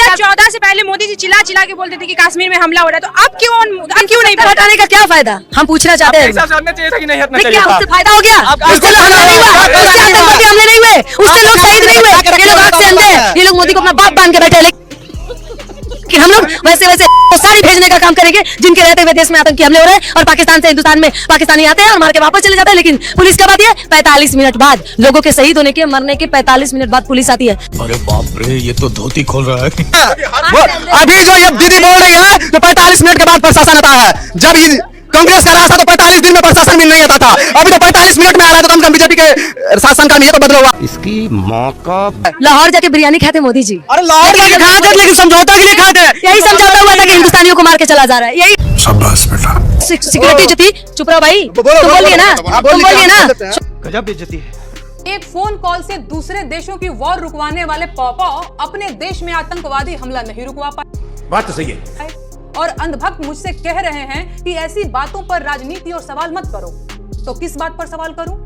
2014 से पहले मोदी जी चिल्ला चिल्ला के बोलते थे कि कश्मीर में हमला हो रहा है, तो अब क्यों नहीं हटाने का क्या फायदा, हम पूछना चाहते हैं। क्या उससे फायदा हो गया? उससे आतंकवादी हमले नहीं हुए, उससे लोग शहीद नहीं हुए, ये लोग आग से अंधे हैं, ये लोग मोदी को अपना बाप मान के बैठे हैं। लेकिन हम लोग वैसे सारी भेजने का काम करेंगे जिनके रहते हुए देश में आतंकी हमले हो रहे हैं, और पाकिस्तान से हिंदुस्तान में पाकिस्तानी आते हैं और मार के वापस चले जाते हैं। लेकिन पुलिस कब आती है? 45 मिनट बाद। लोगों के शहीद होने के, मरने के 45 मिनट बाद पुलिस आती है। अरे बाप रे, ये तो धोती खोल रहा है। अभी जो ये दीदी बोल रही है तो 45 मिनट के बाद प्रशासन आता है। जब कांग्रेस का राज था तो 45 दिन में प्रशासन भी नहीं आता था, अभी तो 45 मिनट में आ रहा है, तो कम बीजेपी के शासन का नहीं तो बदला हुआ। इसकी माँ का लाहौर जाके बिरयानी खाते मोदी जी। अरे लाहौर जाके खाए थे, लेकिन समझौता के लिए खाए थे। यही समझौता हुआ था कि हिंदुस्तानियों को मार के चला जा रहा है। यही शाबाश बेटा। सिक्योरिटी जो थी, चुप रहो भाई, तुम बोलिए ना, तुम बोलिए ना। गजब बेइज्जती है। एक फोन कॉल से दूसरे देशों की वॉर रुकवाने वाले पॉपो अपने देश में आतंकवादी हमला नहीं रुकवा पाए। बात तो सही है। और अंधभक्त मुझसे कह रहे हैं कि ऐसी बातों पर राजनीति और सवाल मत करो, तो किस बात पर सवाल करूं?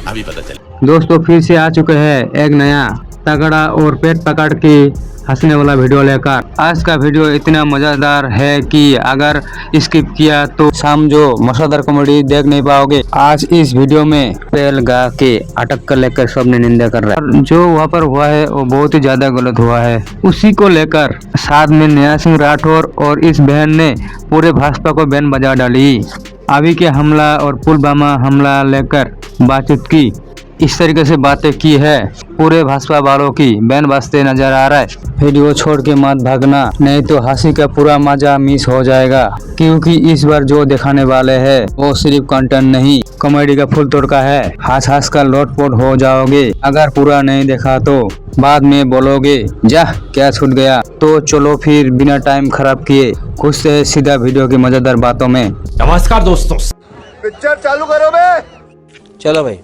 अभी पता चले। दोस्तों फिर से आ चुके हैं एक नया तगड़ा और पेट पकड़ के हंसने वाला वीडियो लेकर। आज का वीडियो इतना मजेदार है कि अगर स्किप किया तो समझो मजेदार कॉमेडी देख नहीं पाओगे। आज इस वीडियो में पेल गा के अटक कर लेकर सबने निंदा कर रहा है। जो वहाँ पर हुआ है वो बहुत ही ज्यादा गलत हुआ है। उसी को लेकर साथ में नया सिंह राठौर और इस बहन ने पूरे भाजपा को बैन बजा डाली। अभी के हमला और पुलवामा हमला लेकर बातचीत की, इस तरीके से बातें की है, पूरे भाजपा वालों की बैन बजते नजर आ रहा है। वीडियो छोड़ के मत भागना, नहीं तो हंसी का पूरा मजा मिस हो जाएगा, क्योंकि इस बार जो दिखाने वाले हैं वो सिर्फ कंटेंट नहीं, कॉमेडी का फुल तोड़ का है। हंस कर लोटपोट हो जाओगे अगर पूरा नहीं देखा तो। बाद में बोलोगे जा क्या छूट गया। तो चलो फिर बिना टाइम खराब किए घुसते हैं सीधा वीडियो की मजेदार बातों में। नमस्कार दोस्तों। पिक्चर चालू करो बे। चलो भाई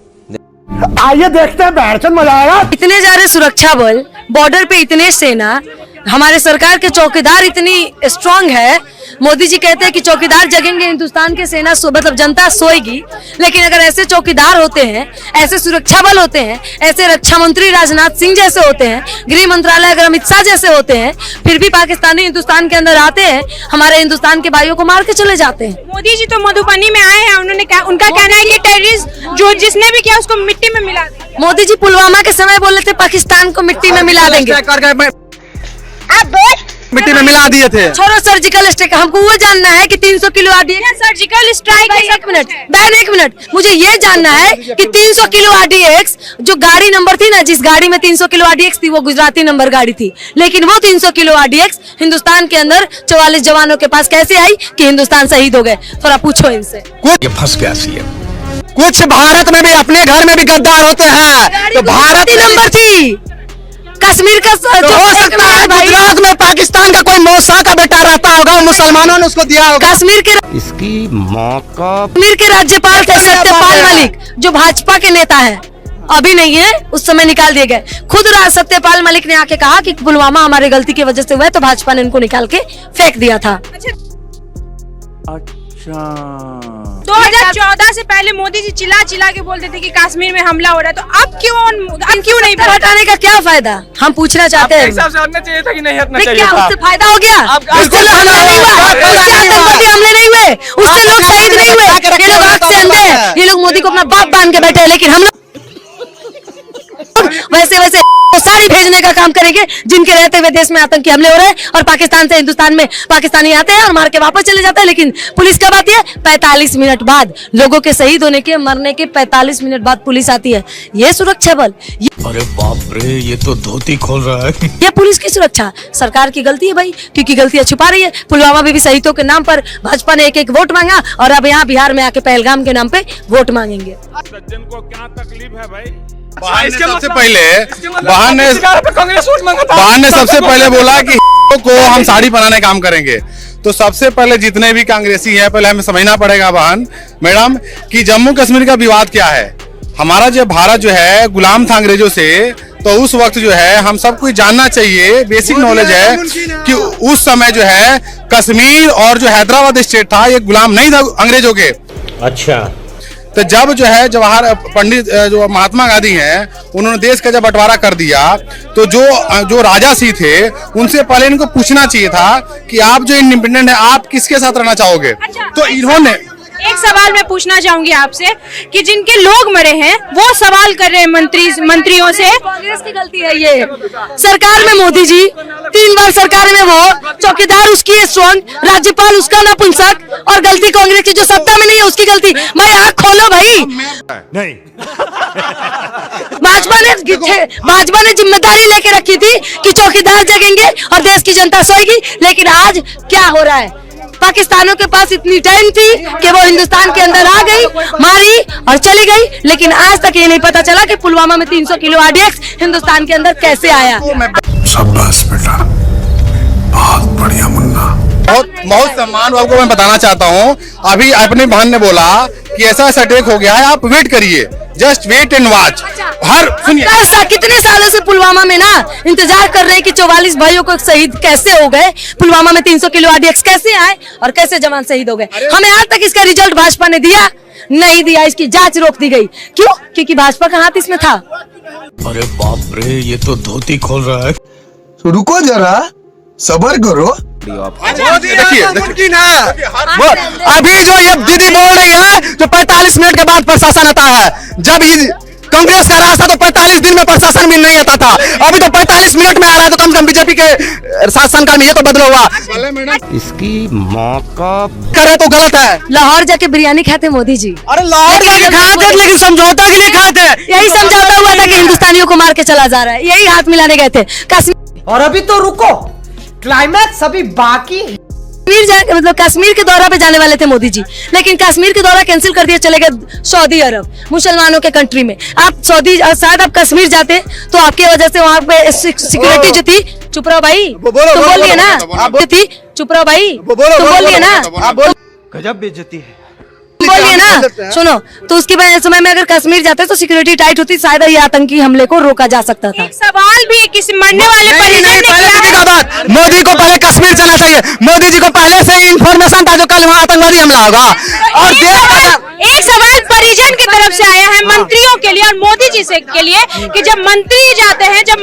आइए देखते हैं, बैठन मजा आएगा। इतने सारे सुरक्षा बल, बॉर्डर पे इतने सेना, हमारे सरकार के चौकीदार इतनी स्ट्रांग है। मोदी जी कहते हैं कि चौकीदार जगेंगे, हिंदुस्तान के सेना मतलब जनता सोएगी। लेकिन अगर ऐसे चौकीदार होते हैं, ऐसे सुरक्षा बल होते हैं, ऐसे रक्षा मंत्री राजनाथ सिंह जैसे होते हैं, गृह मंत्रालय अगर अमित शाह जैसे होते हैं, फिर भी पाकिस्तानी हिंदुस्तान के अंदर आते हैं, हमारे हिंदुस्तान के भाइयों को मार के चले जाते हैं। मोदी जी तो मधुबनी में आए हैं, उनका कहना है कि टेररिस्ट जो जिसने भी किया उसको मिट्टी में मिला देंगे। मोदी जी पुलवामा के समय बोले थे पाकिस्तान को मिट्टी में मिला देंगे, मिट्टी में मिला दिए थे। छोड़ो सर्जिकल स्ट्राइक, हमको वो जानना है कि 300 किलो आरडीएक्स सर्जिकल स्ट्राइक है। एक मिनट, मुझे ये जानना है कि 300 किलो आरडीएक्स जो गाड़ी नंबर थी ना, जिस गाड़ी में 300 किलो आरडीएक्स थी वो गुजराती नंबर गाड़ी थी, लेकिन वो 300 किलो आरडीएक्स हिंदुस्तान के अंदर 44 जवानों के पास कैसे आई कि हिंदुस्तान शहीद हो गए? थोड़ा पूछो इनसे। ये फंस गया सीएम। कुछ भारत में भी अपने घर में भी गद्दार होते हैं, तो भारत नंबर थी कश्मीर का तो हो सकता है गुजरात में पाकिस्तान का कोई मौसा का बेटा रहता होगा, मुसलमानों ने उसको दिया होगा। कश्मीर इसकी माँ का। कश्मीर के राज्यपाल थे सत्यपाल मलिक, जो भाजपा के नेता हैं, अभी नहीं है, उस समय निकाल दिए गए। खुद सत्यपाल मलिक ने आके कहा कि पुलवामा हमारी गलती की वजह से हुआ है, तो भाजपा ने उनको निकाल के फेंक दिया था। 2014 से पहले मोदी जी चिल्ला चिल्ला के बोलते थे कि कश्मीर में हमला हो रहा है, तो अब क्यों नहीं? हटाने का क्या फायदा, हम पूछना चाहते हैं। क्या उससे फायदा हो गया? उससे आतंकवादी हमले नहीं हुए, उससे लोग शहीद नहीं हुए, ये लोग आग से अंधे हैं, ये लोग मोदी को अपना बाप मान के बैठे हैं। लेकिन हम लोग वैसे सारी भेजने का काम करेंगे जिनके रहते हुए देश में आतंकी हमले हो रहे हैं, और पाकिस्तान से हिंदुस्तान में पाकिस्तानी आते हैं और मार के वापस चले जाते हैं। लेकिन पुलिस कब आती है? 45 मिनट बाद। लोगों के शहीद होने के, मरने के 45 मिनट बाद पुलिस आती है। ये सुरक्षा बल, अरे बाप रे, ये तो धोती खोल रहा है। ये पुलिस की सुरक्षा सरकार की गलती है भाई, क्योंकि गलतियां छुपा रही है। पुलवामा में भी शहीदों के नाम पर भाजपा ने एक वोट मांगा, और अब यहाँ बिहार में आके पहलगाम के नाम पे वोट मांगेंगे। सज्जन को क्या तकलीफ है भाई? बहन ने सबसे पहले बोला कि को हम साड़ी पहनाने काम करेंगे। तो सबसे पहले जितने भी कांग्रेसी हैं, पहले हमें समझना पड़ेगा बहन मैडम कि जम्मू कश्मीर का विवाद क्या है। हमारा जो भारत जो है गुलाम था अंग्रेजों से, तो उस वक्त जो है हम सबको जानना चाहिए, बेसिक नॉलेज है कि उस समय जो है कश्मीर और जो हैदराबाद स्टेट था ये गुलाम नहीं था अंग्रेजों के। अच्छा, तो जब जो है जवाहर पंडित जो महात्मा गांधी हैं उन्होंने देश का जब बंटवारा कर दिया तो जो राजासी थे उनसे पहले इनको पूछना चाहिए था कि आप जो इंडिपेंडेंट है आप किसके साथ रहना चाहोगे। तो इन्होंने एक सवाल मैं पूछना चाहूंगी आपसे कि जिनके लोग मरे हैं वो सवाल कर रहे हैं मंत्रियों से। कांग्रेस की गलती है ये। सरकार में मोदी जी 3 बार सरकार में वो चौकीदार उसकी है स्ट्रॉन्ग, राज्यपाल उसका नपुंसक, और गलती कांग्रेस की जो सत्ता में नहीं है उसकी गलती। भाई आँख खोलो भाई। नहीं भाजपा ने जिम्मेदारी लेके रखी थी कि चौकीदार जगेंगे और देश की जनता सोएगी, लेकिन आज क्या हो रहा है? पाकिस्तानियों के पास इतनी टाइम थी कि वो हिंदुस्तान के अंदर आ गई, मारी और चली गई, लेकिन आज तक ये नहीं पता चला कि पुलवामा में 300 किलो RDX हिंदुस्तान के अंदर कैसे आया। शाबाश बेटा, बहुत बढ़िया मुन्ना। बहुत सम्मान आपको मैं बताना चाहता हूँ। अभी अपने बहन ने बोला कि ऐसा अटैक हो गया है, आप वेट करिए, जस्ट वेट एंड वॉच। सुनिए कितने सालों से पुलवामा में ना इंतजार कर रहे हैं कि 44 भाइयों को शहीद कैसे हो गए, पुलवामा में 300 किलो RDX कैसे आए और कैसे जवान शहीद हो गए। हमें आज तक इसका रिजल्ट भाजपा ने दिया नहीं दिया, इसकी जांच रोक दी गई। क्यों? क्योंकि भाजपा का हाथ इसमें था। अरे बाप रे, ये तो धोती खोल रहा है। तो रुको जरा, सबर करो। देखिए अभी जो ये दीदी बोल रही है जो 45 मिनट के बाद प्रशासन आता है, जब कांग्रेस का राज था तो 45 दिन में प्रशासन भी नहीं आता था, अभी तो 45 मिनट में आ रहा है, तो कम से कम बीजेपी के शासन का ये तो बदला हुआ। इसकी माँ का करे तो गलत है। लाहौर जाके बिरयानी खाते मोदी जी। अरे लाहौर जाके खाए थे लेकिन समझौता के लिए खाए थे। यही समझौता हुआ था कि हिंदुस्तानियों को मार के चला जा रहा है, यही हाथ मिलाने गए थे। कश्मीर और अभी तो रुको, क्लाइमैक्स अभी बाकी है। मतलब कश्मीर के दौरा पे जाने वाले थे मोदी जी, लेकिन कश्मीर के दौरा कैंसिल कर दिया, चले गए सऊदी अरब, मुसलमानों के कंट्री में। आप सऊदी शायद आप कश्मीर जाते तो आपकी वजह से वहाँ पे सिक्योरिटी जो थी, चुप रहो भाई, तुम बोलिए ना, चुप रहो भाई, तुम बोलिए ना, गजब बेइज्जती है। बोलिए ना, सुनो। तो उसके समय में अगर कश्मीर जाते तो सिक्योरिटी टाइट होती, शायद ये आतंकी हमले को रोका जा सकता था। एक सवाल भी किसी मरने वाले परिजन ने किया। मोदी को पहले कश्मीर जाना चाहिए। मोदी जी को पहले से इंफॉर्मेशन था जो कल वहाँ आतंकवादी हमला होगा। और एक सवाल परिजन की तरफ से आया है मंत्रियों के लिए और मोदी जी से के लिए कि जब मंत्री जाते हैं, जब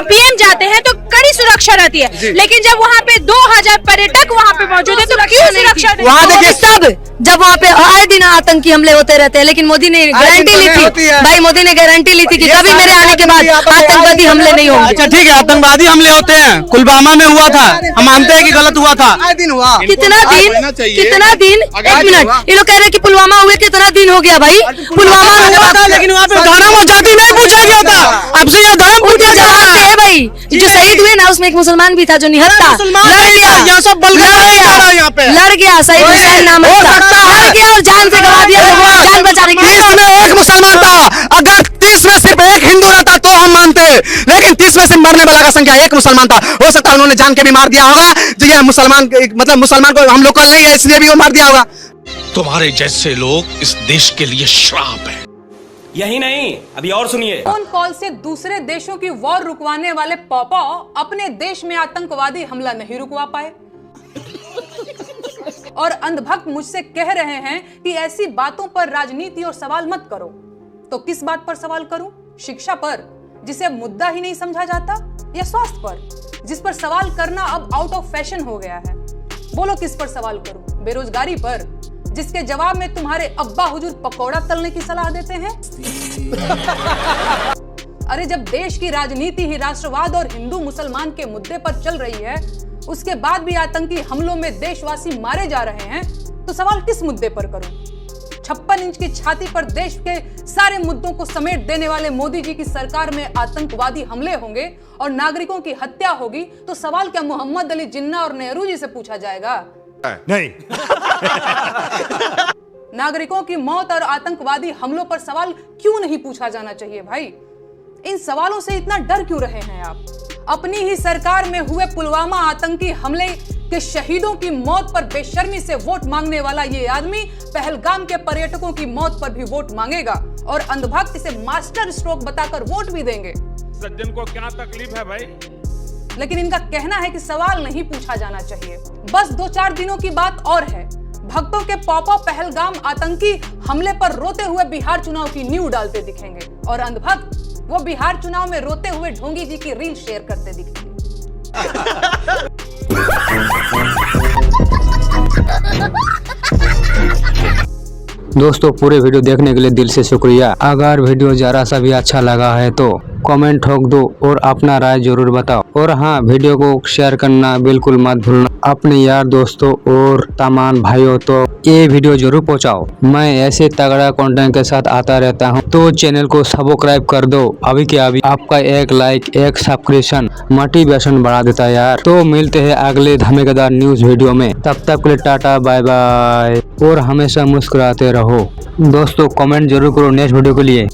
PM जाते हैं तो कड़ी सुरक्षा रहती है, लेकिन जब वहाँ पे 2000 पर्यटक वहाँ पे मौजूद है तो क्यों सुरक्षा नहीं? वहाँ देखिए सब, जब वहाँ पे आए दिन आतंकी हमले होते रहते हैं, लेकिन मोदी ने गारंटी ली थी, भाई मोदी ने गारंटी ली थी कि कभी मेरे आने के बाद आतंकवादी हमले नहीं होंगे। अच्छा ठीक है, आतंकवादी हमले होते हैं, पुलवामा में हुआ था, हम मानते हैं कि गलत हुआ था। कितना दिन, एक मिनट, ये लोग कह रहे हैं कि पुलवामा हुए कितना दिन हो गया भाई? पुलवामा हुआ था लेकिन वहाँ पे धर्म और जाति नहीं पूछा गया था, अब से ये धर्म पूछा जा रहा है। भाई जो शहीद हुए ना उसमें एक मुसलमान भी था जो निहत्था लड़ गया, यहाँ सब बल लड़ गया, शहीद हुसैन नाम लड़ गया और जान से गवा दिया, जान बचाने के लिए। 30 में एक मुसलमान था, अगर 30 में सिर्फ एक हिंदू रहता तो हम मानते, लेकिन 30 में से मरने वाला का संख्या एक मुसलमान था। हो सकता है उन्होंने जान के भी मार दिया होगा, जो ये मुसलमान मतलब मुसलमान को हम लोकल नहीं है इसलिए भी वो मार दिया होगा। तुम्हारे जैसे लोग इस देश के लिए श्राप है। यही नहीं, अभी और सुनिए। फोन कॉल से दूसरे देशों की वॉर रुकवाने वाले पॉपो अपने देश में आतंकवादी हमला नहीं रुकवा पाए और अंधभक्त मुझसे कह रहे हैं कि ऐसी बातों पर राजनीति और सवाल मत करो। तो किस बात पर सवाल करूं? शिक्षा पर, जिसे मुद्दा ही नहीं समझा जाता, या स्वास्थ्य पर, जिस पर सवाल करना अब आउट ऑफ फैशन हो गया है? बोलो किस पर सवाल करूं? बेरोजगारी पर, जिसके जवाब में तुम्हारे अब्बा हुजूर पकौड़ा तलने की सलाह देते हैं? अरे जब देश की राजनीति ही राष्ट्रवाद और हिंदू मुसलमान के मुद्दे पर चल रही है, उसके बाद भी आतंकी हमलों में देशवासी मारे जा रहे हैं, तो सवाल किस मुद्दे पर करूं? 56 इंच की छाती पर देश के सारे मुद्दों को समेट देने वाले मोदी जी की सरकार में आतंकवादी हमले होंगे और नागरिकों की हत्या होगी, तो सवाल क्या मोहम्मद अली जिन्ना और नेहरू जी से पूछा जाएगा? नहीं नागरिकों की मौत और आतंकवादी हमलों पर सवाल क्यों नहीं पूछा जाना चाहिए भाई? इन सवालों से इतना डर क्यों रहे हैं आप? अपनी ही सरकार में हुए पुलवामा आतंकी हमले के शहीदों की मौत पर बेशर्मी से वोट मांगने वाला ये आदमी पहलगाम के पर्यटकों की मौत पर भी वोट मांगेगा और अंधभक्त इसे मास्टर स्ट्रोक बताकर वोट भी देंगे। सज्जन को क्या तकलीफ है भाई? लेकिन इनका कहना है कि सवाल नहीं पूछा जाना चाहिए। बस 2-4 दिनों की बात और है, भक्तों के पॉपअप पहलगाम आतंकी हमले पर रोते हुए बिहार चुनाव की नींव डालते दिखेंगे और अंधभक्त वो बिहार चुनाव में रोते हुए ढोंगी जी की रील शेयर करते दिखेंगे। दोस्तों पूरे वीडियो देखने के लिए दिल से शुक्रिया। अगर वीडियो जरा सा भी अच्छा लगा है तो कमेंट ठोक दो और अपना राय जरूर बताओ। और हाँ, वीडियो को शेयर करना बिल्कुल मत भूलना। अपने यार दोस्तों और तमाम भाइयों तो ये वीडियो जरूर पहुंचाओ। मैं ऐसे तगड़ा कंटेंट के साथ आता रहता हूं, तो चैनल को सब्सक्राइब कर दो अभी के अभी। आपका एक लाइक, एक सब्सक्रिप्शन मोटिवेशन बढ़ा देता है यार। तो मिलते हैं अगले धमाकेदार न्यूज वीडियो में, तब तक के लिए टाटा बाय बाय और हमेशा मुस्कुराते रहो। दोस्तों कमेंट जरूर करो नेक्स्ट वीडियो के लिए।